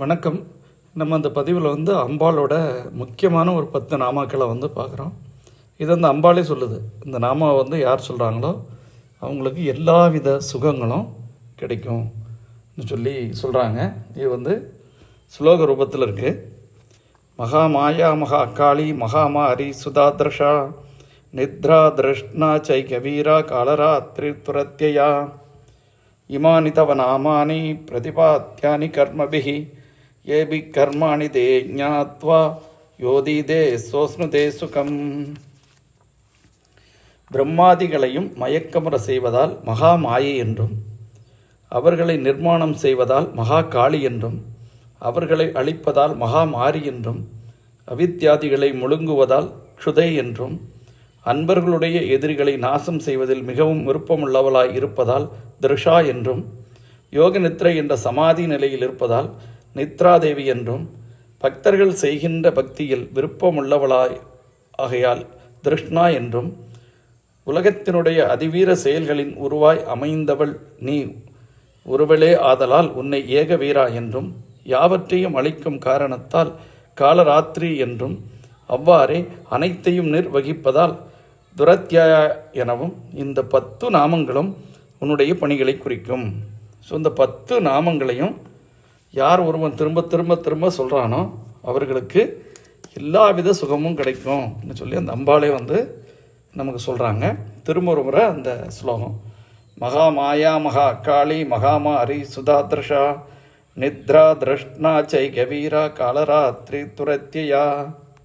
வணக்கம். நம்ம அந்த பதிவில் அம்பாளோட முக்கியமான ஒரு 10 நாமாக்களை பார்க்குறோம். இது அம்பாளே சொல்லுது. இந்த நாமா யார் சொல்கிறாங்களோ அவங்களுக்கு எல்லா வித சுகங்களும் கிடைக்கும்னு சொல்லி சொல்கிறாங்க. இது ஸ்லோக ரூபத்தில் இருக்குது. மகா மாயா மகா காளி மகாமா ஹரி சுதாத்ரஷா நித்ரா திருஷ்ணா சைகவீரா காலராத்ரி துரத்யா இமானி தவ நாமானி பிரதிபாத்தியானி கர்மபிஹி ஏபி கர்மாணி தே ஞாத்வா யோதிதே சோஸ்னுதே சுகம். பிரம்மாதிகளையும் மயக்கமுற செய்வதால் மகா மாயை என்றும், அவர்களை நிர்மாணம் செய்வதால் மகா காளி என்றும், அவர்களை அழிப்பதால் மகா மாரி என்றும், அவித்யாதிகளை முழுங்குவதால் க்ஷுதை என்றும், அன்பர்களுடைய எதிரிகளை நாசம் செய்வதில் மிகவும் விருப்பமுள்ளவளாய் இருப்பதால் திருஷா என்றும், யோக நித்ரை என்ற சமாதி நிலையில் இருப்பதால் நித்ராதேவி என்றும், பக்தர்கள் செய்கின்ற பக்தியில் விருப்பமுள்ளவளாய் ஆகையால் திருஷ்ணா என்றும், உலகத்தினுடைய அதிவீர செயல்களின் உருவாய் அமைந்தவள் நீ ஒருவளே ஆதலால் உன்னை ஏக வீரா என்றும், யாவற்றையும் அளிக்கும் காரணத்தால் காலராத்திரி என்றும், அவ்வாறே அனைத்தையும் நிர்வகிப்பதால் துரத்யா எனவும் இந்த 10 நாமங்களும் உன்னுடைய பணிகளை குறிக்கும். ஸோ இந்த 10 நாமங்களையும் யார் ஒருவன் திரும்ப திரும்ப திரும்ப சொல்கிறானோ அவர்களுக்கு எல்லாவித சுகமும் கிடைக்கும்னு சொல்லி அந்த அம்பாளே நமக்கு சொல்கிறாங்க. திரும்ப ஒரு முறை அந்த ஸ்லோகம். மகா மாயா மகா காளி மகாமா ஹரி சுதாத்ரஷா நித்ரா திருஷ்ணா சைகவீரா காலராத்ரி துரத்யா